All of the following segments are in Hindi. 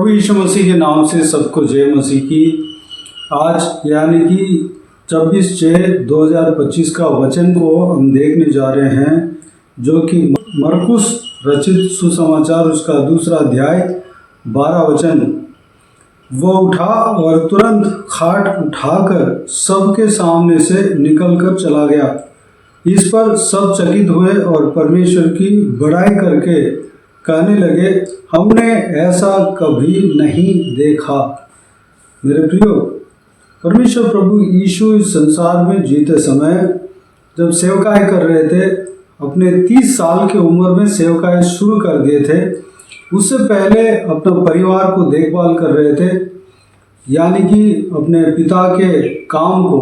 प्रभु यीशु मसीह के नाम से सबको जय मसीह की। आज यानी कि 26/6/2025 का वचन को हम देखने जा रहे हैं, जो कि मरकुस रचित सुसमाचार उसका 2 अध्याय 12 वचन। वह उठा और तुरंत खाट उठाकर सबके सामने से निकलकर चला गया। इस पर सब चकित हुए और परमेश्वर की बड़ाई करके कहने लगे, हमने ऐसा कभी नहीं देखा। मेरे प्रियो, परमेश्वर प्रभु यीशु इस संसार में जीते समय जब सेवकाई कर रहे थे, अपने 30 साल की उम्र में सेवकाई शुरू कर दिए थे। उससे पहले अपना परिवार को देखभाल कर रहे थे, यानी कि अपने पिता के काम को,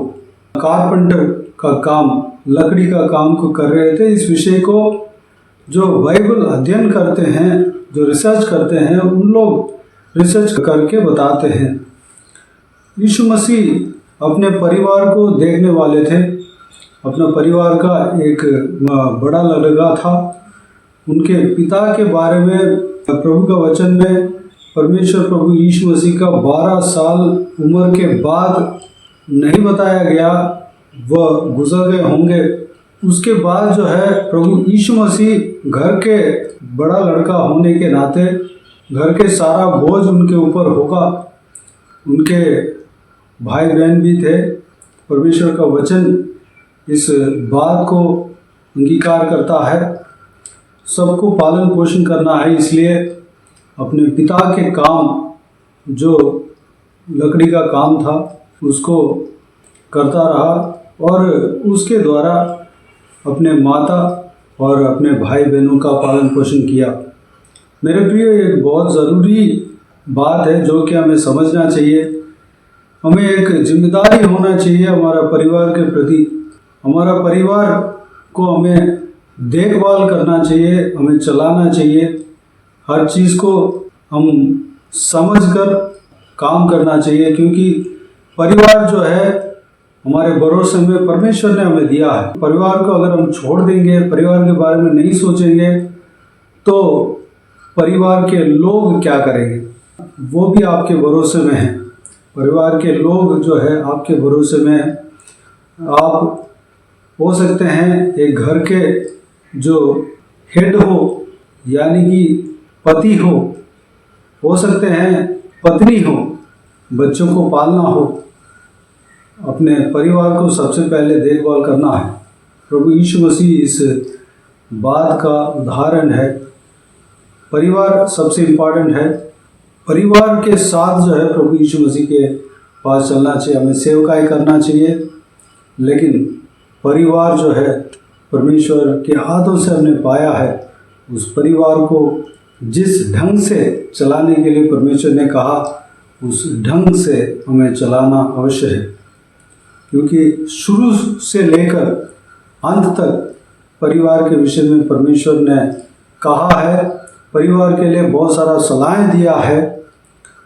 कारपेंटर का काम, लकड़ी का काम को कर रहे थे। इस विषय को जो बाइबल अध्ययन करते हैं, जो रिसर्च करते हैं, उन लोग रिसर्च करके बताते हैं। यीशु मसीह अपने परिवार को देखने वाले थे। अपना परिवार का एक बड़ा लड़का था। उनके पिता के बारे में प्रभु का वचन में परमेश्वर प्रभु यीशु मसीह का 12 साल उम्र के बाद नहीं बताया गया, वह गुजर गए होंगे। उसके बाद जो है प्रभु यीशु मसीह घर के बड़ा लड़का होने के नाते घर के सारा बोझ उनके ऊपर होगा। उनके भाई बहन भी थे। परमेश्वर का वचन इस बात को अंगीकार करता है। सबको पालन पोषण करना है, इसलिए अपने पिता के काम, जो लकड़ी का काम था, उसको करता रहा और उसके द्वारा अपने माता और अपने भाई बहनों का पालन पोषण किया। मेरे प्रिय, एक बहुत ज़रूरी बात है जो कि हमें समझना चाहिए। हमें एक जिम्मेदारी होना चाहिए हमारा परिवार के प्रति। हमारा परिवार को हमें देखभाल करना चाहिए, हमें चलाना चाहिए। हर चीज़ को हम समझकर काम करना चाहिए, क्योंकि परिवार जो है हमारे भरोसे में परमेश्वर ने हमें दिया है। परिवार को अगर हम छोड़ देंगे, परिवार के बारे में नहीं सोचेंगे, तो परिवार के लोग क्या करेंगे? वो भी आपके भरोसे में हैं। परिवार के लोग जो है आपके भरोसे में हैं। आप हो सकते हैं एक घर के जो हेड हो, यानी कि पति हो सकते हैं पत्नी हो, बच्चों को पालना हो। अपने परिवार को सबसे पहले देखभाल करना है। प्रभु यीशु मसीह इस बात का उदाहरण है। परिवार सबसे इम्पोर्टेंट है। परिवार के साथ जो है प्रभु यीशु मसीह के पास चलना चाहिए, हमें सेवकाई करना चाहिए। लेकिन परिवार जो है परमेश्वर के हाथों से हमने पाया है, उस परिवार को जिस ढंग से चलाने के लिए परमेश्वर ने कहा, उस ढंग से हमें चलाना अवश्य है। क्योंकि शुरू से लेकर अंत तक परिवार के विषय में परमेश्वर ने कहा है। परिवार के लिए बहुत सारा सलाहें दिया है।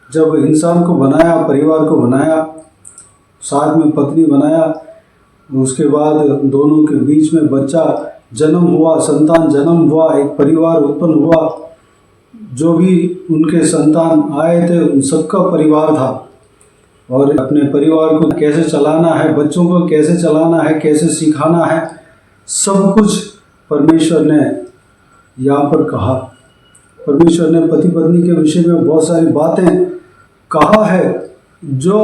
जब इंसान को बनाया, परिवार को बनाया, साथ में पत्नी बनाया, उसके बाद दोनों के बीच में बच्चा जन्म हुआ, संतान जन्म हुआ, एक परिवार उत्पन्न हुआ। जो भी उनके संतान आए थे, उन सबका परिवार था। और अपने परिवार को कैसे चलाना है, बच्चों को कैसे चलाना है, कैसे सिखाना है, सब कुछ परमेश्वर ने यहाँ पर कहा। परमेश्वर ने पति पत्नी के विषय में बहुत सारी बातें कहा है। जो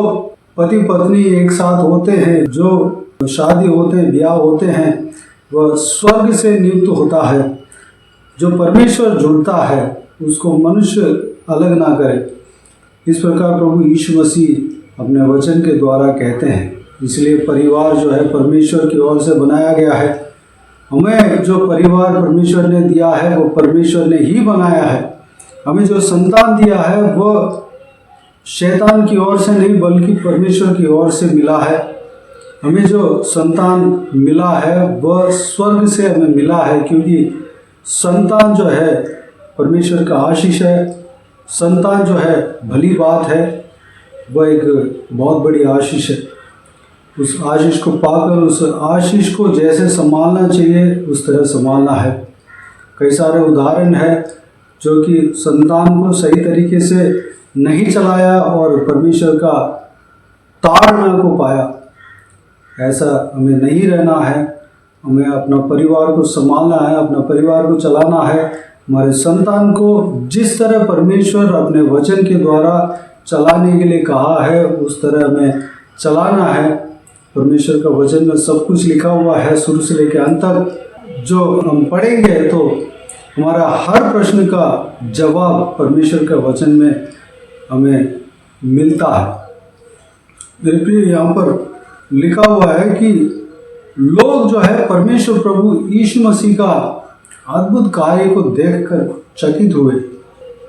पति पत्नी एक साथ होते हैं, जो शादी होते हैं, ब्याह होते हैं, वह स्वर्ग से नियुक्त होता है। जो परमेश्वर जुड़ता है उसको मनुष्य अलग ना करे। इस प्रकार प्रभु यीशु मसीह अपने वचन के द्वारा कहते हैं। इसलिए परिवार जो है परमेश्वर की ओर से बनाया गया है। हमें जो परिवार परमेश्वर ने दिया है वो परमेश्वर ने ही बनाया है। हमें जो संतान दिया है वो शैतान की ओर से नहीं, बल्कि परमेश्वर की ओर से मिला है। हमें जो संतान मिला है वह स्वर्ग से हमें मिला है, क्योंकि संतान जो है परमेश्वर का आशीष है। संतान जो है भली बात है, वह एक बहुत बड़ी आशीष है। उस आशीष को पाकर उस आशीष को जैसे संभालना चाहिए उस तरह संभालना है। कई सारे उदाहरण है जो कि संतान को सही तरीके से नहीं चलाया और परमेश्वर का ताड़ना को पाया। ऐसा हमें नहीं रहना है। हमें अपना परिवार को संभालना है, अपना परिवार को चलाना है। हमारे संतान को जिस तरह परमेश्वर अपने वचन के द्वारा चलाने के लिए कहा है उस तरह हमें चलाना है। परमेश्वर का वचन में सब कुछ लिखा हुआ है शुरू से लेकर अंत तक। जो हम पढ़ेंगे तो हमारा हर प्रश्न का जवाब परमेश्वर के वचन में हमें मिलता है। मेरे प्रिय, यहाँ पर लिखा हुआ है कि लोग जो है परमेश्वर प्रभु यीशु मसीह का अद्भुत कार्य को देखकर चकित हुए।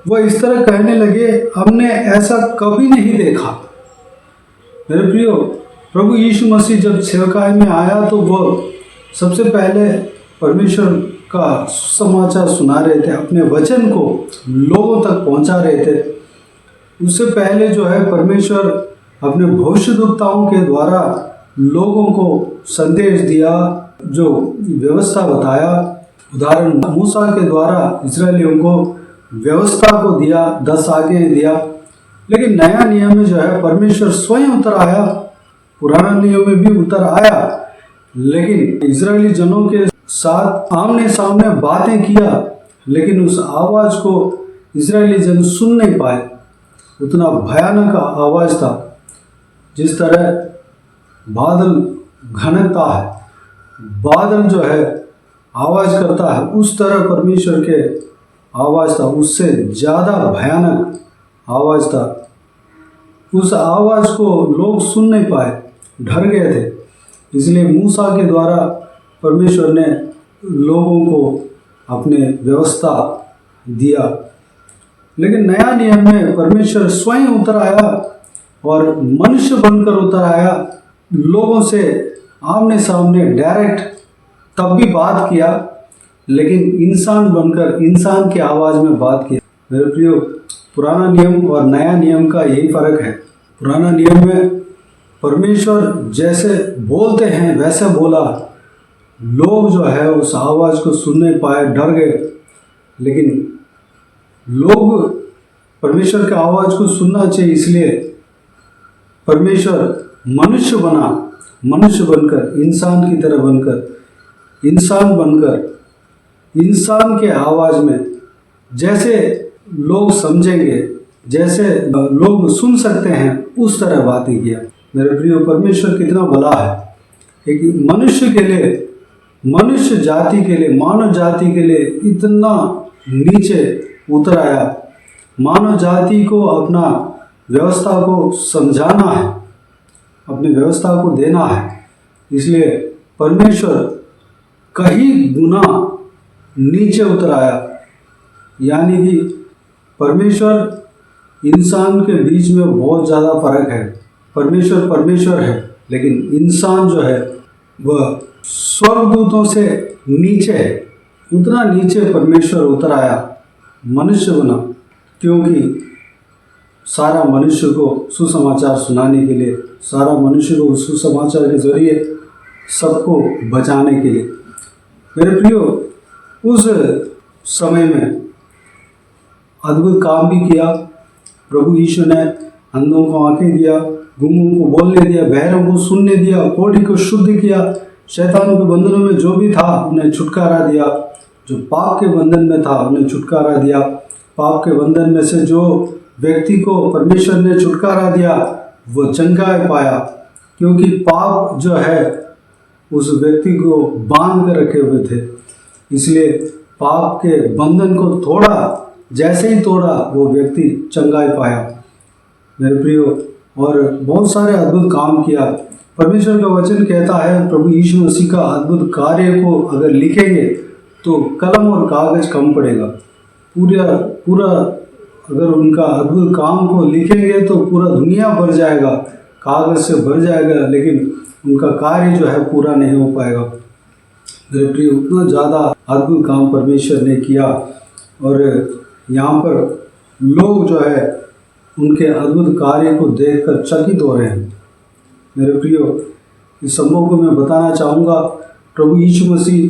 वह इस तरह कहने लगे, हमने ऐसा कभी नहीं देखा। मेरे प्रियो, प्रभु यीशु मसीह जब सेवकाई में आया तो वह सबसे पहले परमेश्वर का सुसमाचार सुना रहे थे, अपने वचन को लोगों तक पहुंचा रहे थे। उससे पहले जो है परमेश्वर अपने भविष्यद्वक्ताओं के द्वारा लोगों को संदेश दिया, जो व्यवस्था बताया। उदाहरण मूसा के द्वारा इस्राएलियों को व्यवस्था को दिया, 10 आज्ञाएं दिया। लेकिन नया नियम में जो है परमेश्वर स्वयं उतर आया, पुराना नियम में भी उतर आया, लेकिन इजरायली जनों के साथ आमने सामने बातें किया, लेकिन उस आवाज को इजरायली जन सुन नहीं पाए। उतना भयानक आवाज था। जिस तरह बादल घनता है, बादल जो है आवाज करता है, उस तरह परमेश्वर के आवाज था, उससे ज़्यादा भयानक आवाज था। उस आवाज को लोग सुन नहीं पाए, डर गए थे। इसलिए मूसा के द्वारा परमेश्वर ने लोगों को अपने व्यवस्था दिया। लेकिन नया नियम में परमेश्वर स्वयं उतर आया और मनुष्य बनकर उतर आया, लोगों से आमने सामने डायरेक्ट तब भी बात किया, लेकिन इंसान बनकर इंसान की आवाज़ में बात किया। मेरे प्रियो, पुराना नियम और नया नियम का यही फ़र्क है। पुराना नियम में परमेश्वर जैसे बोलते हैं वैसे बोला, लोग जो है उस आवाज़ को सुन नहीं पाए, डर गए। लेकिन लोग परमेश्वर की आवाज़ को सुनना चाहिए, इसलिए परमेश्वर मनुष्य बना, मनुष्य बनकर, इंसान की तरह बनकर, इंसान के आवाज़ में जैसे लोग समझेंगे, जैसे लोग सुन सकते हैं, उस तरह बातें किया। मेरे प्रियो, परमेश्वर कितना भला है। एक मनुष्य के लिए, मनुष्य जाति के लिए, मानव जाति के लिए इतना नीचे उतर आया। मानव जाति को अपना व्यवस्था को समझाना है, अपनी व्यवस्था को देना है। इसलिए परमेश्वर कहीं गुना नीचे उतर आया। यानी कि परमेश्वर इंसान के बीच में बहुत ज़्यादा फर्क है। परमेश्वर परमेश्वर है, लेकिन इंसान जो है वह स्वर्गदूतों से नीचे है। उतना नीचे परमेश्वर उतर आया, मनुष्य बना, क्योंकि सारा मनुष्य को सुसमाचार सुनाने के लिए, सारा मनुष्य को सुसमाचार के जरिए सबको बचाने के लिए। मेरे प्रियो, उस समय में अद्भुत काम भी किया। प्रभु यीशु ने अंधों को आंखें दिया, गूंगों को बोलने दिया, बहरों को सुनने दिया, कोढ़ी को शुद्ध किया, शैतान के बंधनों में जो भी था उन्हें छुटकारा दिया, जो पाप के बंधन में था उन्हें छुटकारा दिया। पाप के बंधन में से जो व्यक्ति को परमेश्वर ने छुटकारा दिया वो चंगाई पाया, क्योंकि पाप जो है उस व्यक्ति को बांध कर रखे हुए थे। इसलिए पाप के बंधन को तोड़ा, जैसे ही तोड़ा वो व्यक्ति चंगाई पाया। मेरे प्रियो, और बहुत सारे अद्भुत काम किया। परमेश्वर का वचन कहता है प्रभु यीशु मसीह का अद्भुत कार्य को अगर लिखेंगे तो कलम और कागज कम पड़ेगा। पूरा अगर उनका अद्भुत काम को लिखेंगे तो पूरा दुनिया भर जाएगा, कागज से भर जाएगा, लेकिन उनका कार्य जो है पूरा नहीं हो पाएगा। मेरे प्रिय, उतना ज़्यादा अद्भुत काम परमेश्वर ने किया और यहाँ पर लोग जो है उनके अद्भुत कार्य को देखकर चकित हो रहे हैं। मेरे प्रियो, इस संभव को मैं बताना चाहूँगा, प्रभु यीशु मसीह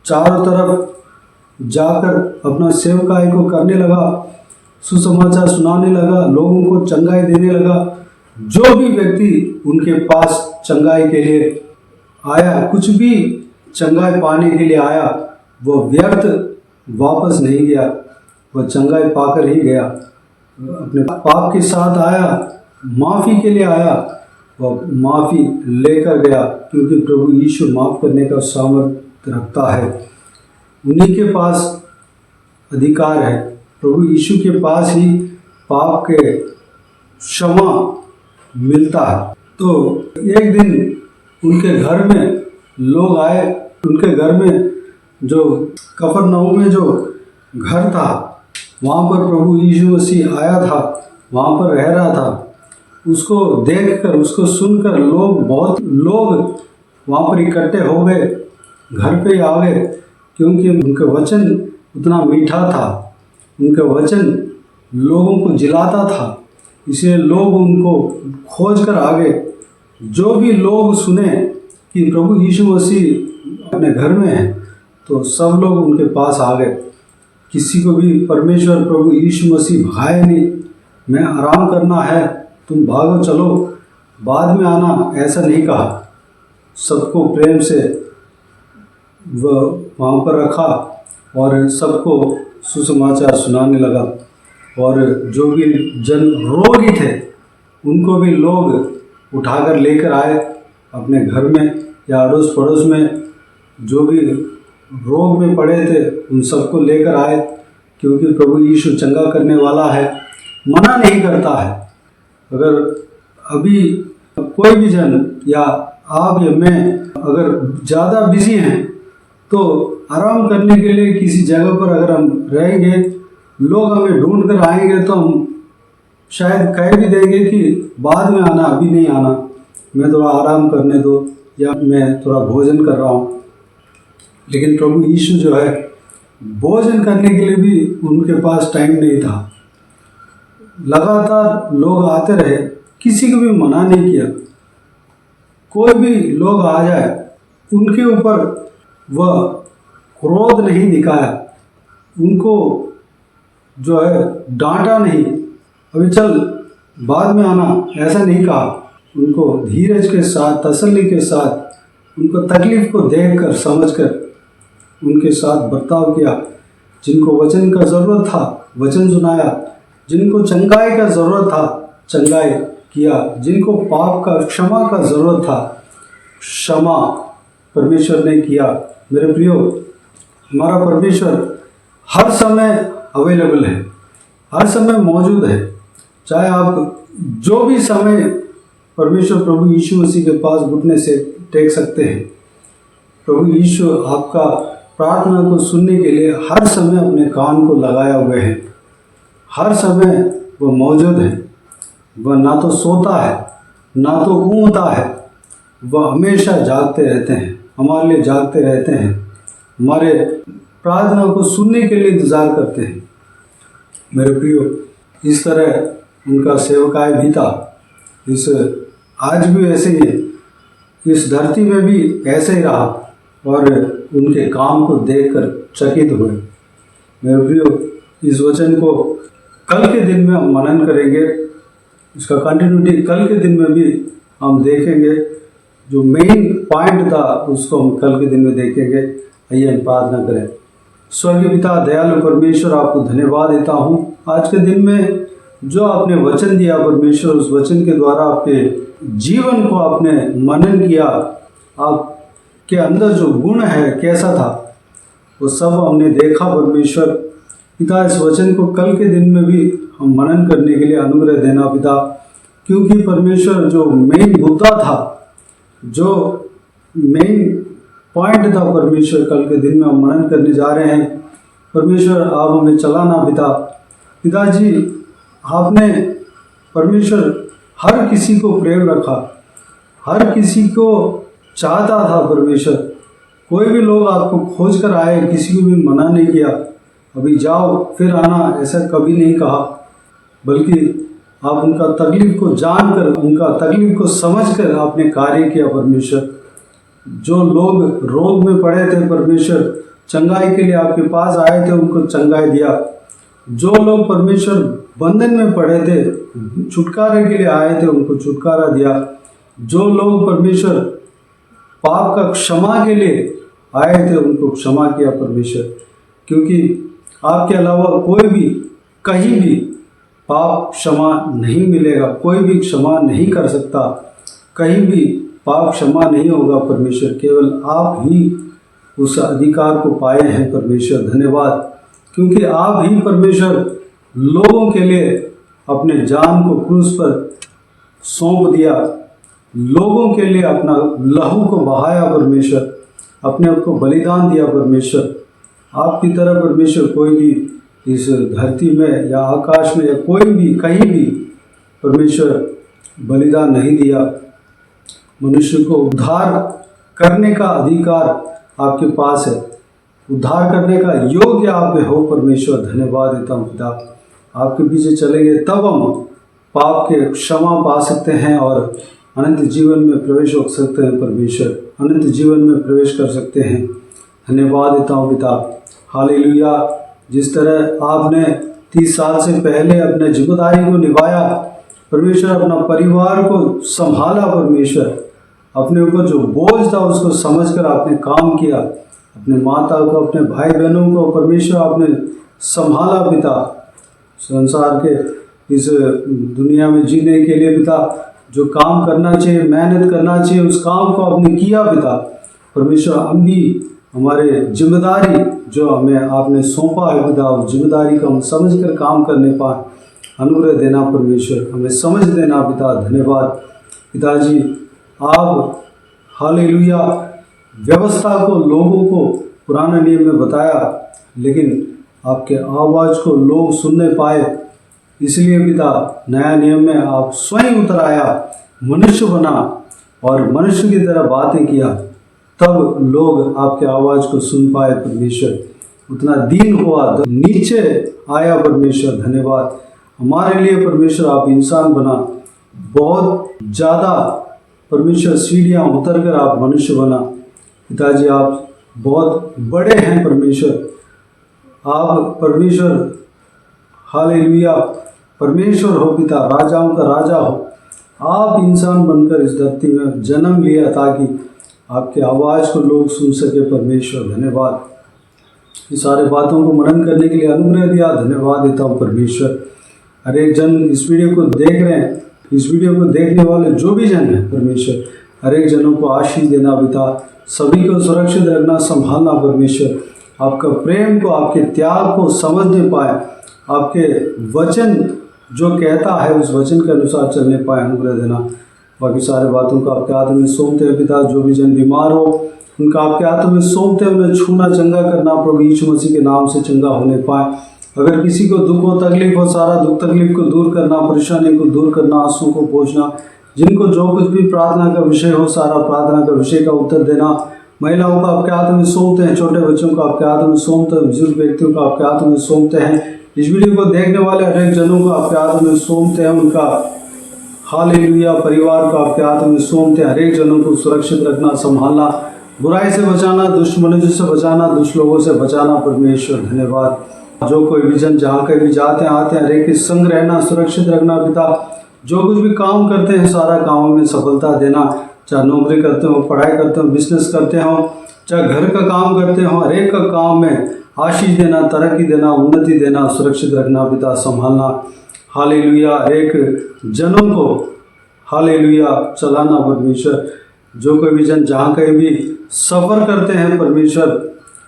चारों तरफ जाकर अपना सेवकाई को करने लगा। सुसमाचार सुनाने लगा, लोगों को चंगाई देने लगा। जो भी व्यक्ति उनके पास चंगाई के लिए आया, कुछ भी चंगाई पाने के लिए आया, वो व्यर्थ वापस नहीं गया, वह चंगाई पाकर ही गया। अपने पाप के साथ आया, माफ़ी के लिए आया, वह माफ़ी लेकर गया, क्योंकि प्रभु यीशु माफ़ करने का सामर्थ्य रखता है। उन्हीं के पास अधिकार है, प्रभु यीशु के पास ही पाप के क्षमा मिलता है। तो एक दिन उनके घर में लोग आए, उनके घर में जो कफरनहूम में जो घर था, वहाँ पर प्रभु यीशु मसीह आया था, वहाँ पर रह रहा था। उसको देखकर, उसको सुनकर बहुत लोग वहाँ पर इकट्ठे हो गए, घर पे आ गए, क्योंकि उनके वचन उतना मीठा था, उनके वचन लोगों को जिलाता था, इसलिए लोग उनको खोज कर आ गए। जो भी लोग सुने कि प्रभु यीशु मसीह अपने घर में है, तो सब लोग उनके पास आ गए। किसी को भी परमेश्वर प्रभु यीशु मसीह भगाए नहीं, मैं आराम करना है, तुम भागो चलो, बाद में आना, ऐसा नहीं कहा। सबको प्रेम से वह वहाँ पर रखा और सबको सुसमाचार सुनाने लगा। और जो भी जन रोगी थे, उनको भी लोग उठाकर लेकर आए अपने घर में या अड़ोस पड़ोस में। जो भी रोग में पड़े थे, उन सबको लेकर आए, क्योंकि प्रभु यीशु चंगा करने वाला है, मना नहीं करता है। अगर अभी कोई भी जन या आप या मैं अगर ज़्यादा बिजी हैं, तो आराम करने के लिए किसी जगह पर अगर हम रहेंगे, लोग हमें ढूंढ कर आएंगे, तो हम शायद कह भी देंगे कि बाद में आना, अभी नहीं आना, मैं थोड़ा आराम करने दो, या मैं थोड़ा भोजन कर रहा हूँ। लेकिन प्रभु यीशु जो है, भोजन करने के लिए भी उनके पास टाइम नहीं था। लगातार लोग आते रहे, किसी को भी मना नहीं किया। कोई भी लोग आ जाए, उनके ऊपर वह क्रोध नहीं दिखाया, उनको जो है डांटा नहीं, अभी चल बाद में आना, ऐसा नहीं कहा। उनको धीरज के साथ, तसल्ली के साथ, उनको तकलीफ़ को देखकर, समझकर उनके साथ बर्ताव किया। जिनको वचन का ज़रूरत था, वचन सुनाया। जिनको चंगाई का ज़रूरत था, चंगाई किया। जिनको पाप का क्षमा का ज़रूरत था, क्षमा परमेश्वर ने किया। मेरे प्रियो, हमारा परमेश्वर हर समय अवेलेबल है, हर समय मौजूद है। चाहे आप जो भी समय परमेश्वर प्रभु यीशु मसीह के पास घुटने से टेक सकते हैं। प्रभु यीशु आपका प्रार्थना को सुनने के लिए हर समय अपने कान को लगाया हुए हैं। हर समय वह मौजूद है। वह ना तो सोता है, ना तो ऊँघता है, वह हमेशा जागते रहते हैं, हमारे लिए जागते रहते हैं, हमारे प्रार्थना को सुनने के लिए इंतज़ार करते हैं। मेरे प्रियो, इस तरह उनका सेवकाय भी था। आज भी ऐसे ही है, इस धरती में भी ऐसे ही रहा और उनके काम को देखकर चकित हुए। मेरे प्रियो, इस वचन को कल के दिन में हम मनन करेंगे, इसका कंटिन्यूटी कल के दिन में भी हम देखेंगे। जो मेन पॉइंट था उसको हम कल के दिन में देखेंगे। आइए हम प्रार्थना करें। स्वर्गीय पिता, दयालु परमेश्वर, आपको धन्यवाद देता हूँ आज के दिन में जो आपने वचन दिया परमेश्वर, उस वचन के द्वारा आपके जीवन को आपने मनन किया। आपके अंदर जो गुण है कैसा था, वो सब हमने देखा परमेश्वर। पिता, इस वचन को कल के दिन में भी हम मनन करने के लिए अनुग्रह देना पिता, क्योंकि परमेश्वर जो मेन मुद्दा था, जो मेन पॉइंट था परमेश्वर, कल के दिन में हम मनन करने जा रहे हैं। परमेश्वर, आप हमें चलाना पिता। पिताजी, आपने परमेश्वर हर किसी को प्रेम रखा, हर किसी को चाहता था परमेश्वर। कोई भी लोग आपको खोज कर आए, किसी को भी मना नहीं किया, अभी जाओ फिर आना, ऐसा कभी नहीं कहा, बल्कि आप उनका तकलीफ को जानकर, उनका तकलीफ को समझकर आपने कार्य किया परमेश्वर। जो लोग रोग में पड़े थे परमेश्वर, चंगाई के लिए आपके पास आए थे, उनको चंगाई दिया। जो लोग परमेश्वर बंधन में पड़े थे, छुटकारे के लिए आए थे, उनको छुटकारा दिया। जो लोग परमेश्वर पाप का क्षमा के लिए आए थे, उनको क्षमा किया परमेश्वर। क्योंकि आपके अलावा कोई भी कहीं भी पाप क्षमा नहीं मिलेगा, कोई भी क्षमा नहीं कर सकता, कहीं भी पाप क्षमा नहीं होगा परमेश्वर। केवल आप ही उस अधिकार को पाए हैं परमेश्वर, धन्यवाद। क्योंकि आप ही परमेश्वर लोगों के लिए अपने जान को क्रूस पर सौंप दिया, लोगों के लिए अपना लहू को बहाया परमेश्वर, अपने आप को बलिदान दिया परमेश्वर। आपकी तरह परमेश्वर कोई भी इस धरती में या आकाश में या कोई भी कहीं भी परमेश्वर बलिदान नहीं दिया। मनुष्य को उद्धार करने का अधिकार आपके पास है, उद्धार करने का योग्य आप में हो परमेश्वर, धन्यवाद देता हूँ पिता। आपके पीछे चलेंगे तब हम पाप के क्षमा पा सकते हैं और अनंत जीवन में प्रवेश हो सकते हैं परमेश्वर, अनंत जीवन में प्रवेश कर सकते हैं। धन्यवाद देता हूँ पिता, हालेलुया। जिस तरह आपने 30 साल से पहले अपने जिम्मेदारी को निभाया परमेश्वर, अपना परिवार को संभाला परमेश्वर, अपने ऊपर जो बोझ था उसको समझकर आपने काम किया, अपने माता को, अपने भाई बहनों को परमेश्वर आपने संभाला पिता। संसार के इस दुनिया में जीने के लिए पिता जो काम करना चाहिए, मेहनत करना चाहिए, उस काम को आपने किया पिता परमेश्वर। हम भी हमारे जिम्मेदारी जो हमें आपने सौंपा है पिता, उस जिम्मेदारी को हम समझ कर काम करने पाए, अनुग्रह देना परमेश्वर, हमें समझ देना पिता, धन्यवाद पिताजी। आप हालेलुया व्यवस्था को लोगों को पुराने नियम में बताया, लेकिन आपके आवाज़ को लोग सुनने पाए, इसलिए पिता नया नियम में आप स्वयं उतर आया, मनुष्य बना और मनुष्य की तरह बातें किया, तब लोग आपके आवाज़ को सुन पाए परमेश्वर। उतना दीन हुआ, नीचे आया परमेश्वर, धन्यवाद। हमारे लिए परमेश्वर आप इंसान बना, बहुत ज़्यादा परमेश्वर सीढ़ियाँ उतर कर आप मनुष्य बना। पिताजी आप बहुत बड़े हैं परमेश्वर, आप परमेश्वर हालेलुया परमेश्वर हो पिता, राजाओं का राजा हो। आप इंसान बनकर इस धरती में जन्म लिया ताकि आपके आवाज़ को लोग सुन सके परमेश्वर, धन्यवाद। ये सारे बातों को मनन करने के लिए अनुग्रह दिया, धन्यवाद देता हूँ परमेश्वर। हर एक जन इस वीडियो को देख रहे हैं, इस वीडियो को देखने वाले जो भी जन हैं परमेश्वर, हर एक जनों को आशीष देना पिता, सभी को सुरक्षित रखना, संभालना परमेश्वर। आपका प्रेम को, आपके त्याग को समझने पाए, आपके वचन जो कहता है उस वचन के अनुसार चलने पाए, अनुग्रह देना। बाकी सारे बातों को आपके हाथ में सौंपते हैं पिता। जो भी जन बीमार हो उनका आपके हाथों में सौंपते हैं, उन्हें छूना, चंगा करना प्रभु यीशु मसीह के नाम से चंगा होने पाए। अगर किसी को दुख हो, तकलीफ हो, सारा दुख तकलीफ को दूर करना, परेशानी को दूर करना, आंसू को पोंछना, जिनको जो कुछ भी प्रार्थना का विषय हो सारा प्रार्थना का विषय का उत्तर देना। महिलाओं को आपके हाथों में सौंपते हैं, छोटे बच्चों को आपके हाथों में सौंपते हैं, बुजुर्ग व्यक्तियों को आपके हाथों में सौंपते हैं। इस वीडियो को देखने वाले हर एक जनों को आपके हाथों में सौंपते हैं, उनका हालेलुया परिवार को आपके हाथों में सौंपते हैं। हर एक जनों को सुरक्षित रखना, संभालना, बुराई से बचाना, दुष्ट मनुष्य से बचाना, दुष्ट लोगों से बचाना परमेश्वर, धन्यवाद। जो कोई भी जन जहाँ कहीं भी जाते हैं आते हैं, हर एक के संग रहना, सुरक्षित रखना पिता। जो कुछ भी काम करते हैं सारा कामों में सफलता देना, चाहे नौकरी करते हो, पढ़ाई करते हो, बिजनेस करते हो, चाहे घर का काम करते हो, हर एक का काम में आशीष देना, तरक्की देना, उन्नति देना, सुरक्षित रखना पिता, संभालना। हालेलुया एक जनों को हालेलुया चलाना परमेश्वर। जो कोई भी जन जहाँ कहीं भी सफ़र करते हैं परमेश्वर,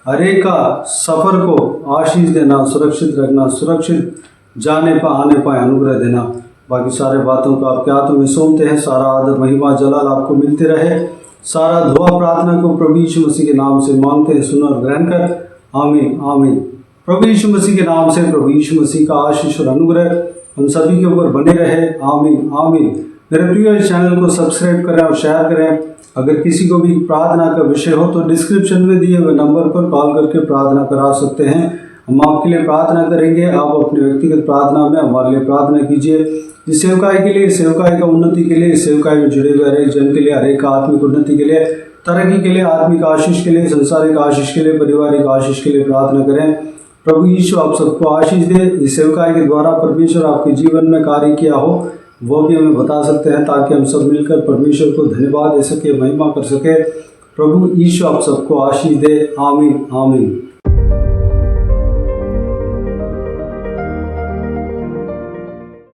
हर एक का सफ़र को आशीष देना, सुरक्षित रखना, सुरक्षित जाने पाए आने पाए, अनुग्रह देना। बाकी सारे बातों को आपके हाथों में सौंपते हैं। सारा आदर महिमा जलाल आपको मिलते रहे। सारा दुआ प्रार्थना को प्रभु यीशु मसीह के नाम से मांगते हैं, सुन और ग्रहण कर, आमीन आमीन। प्रभु यीशु मसीह के नाम से प्रभु यीशु मसीह का आशीष और अनुग्रह हम सभी के ऊपर बने रहे, आमीन आमीन। मेरे प्रिय इस चैनल को सब्सक्राइब करें और शेयर करें। अगर किसी को भी प्रार्थना का विषय हो तो डिस्क्रिप्शन में दिए हुए नंबर पर कॉल करके प्रार्थना करा सकते हैं। हम आपके लिए प्रार्थना करेंगे। आप अपने व्यक्तिगत प्रार्थना में हमारे लिए प्रार्थना कीजिए। इस सेवकाई के लिए, सेवकाई का उन्नति के लिए, सेवकाई में जुड़े हुए हर एक जन के लिए, हर एक आत्मिक उन्नति के लिए, तरक्की के लिए, आत्मिक आशीष के लिए, संसारिक आशीष के लिए, पारिवारिक आशीष के लिए प्रार्थना करें। प्रभु यीशु आप सबको आशीष दे। इस सेवकाई के द्वारा परमेश्वर आपके जीवन में कार्य किया हो वो भी हमें बता सकते हैं, ताकि हम सब मिलकर परमेश्वर को धन्यवाद दे सके, महिमा कर सके। प्रभु यीशु आप सबको आशीष दे। आमीन आमीन।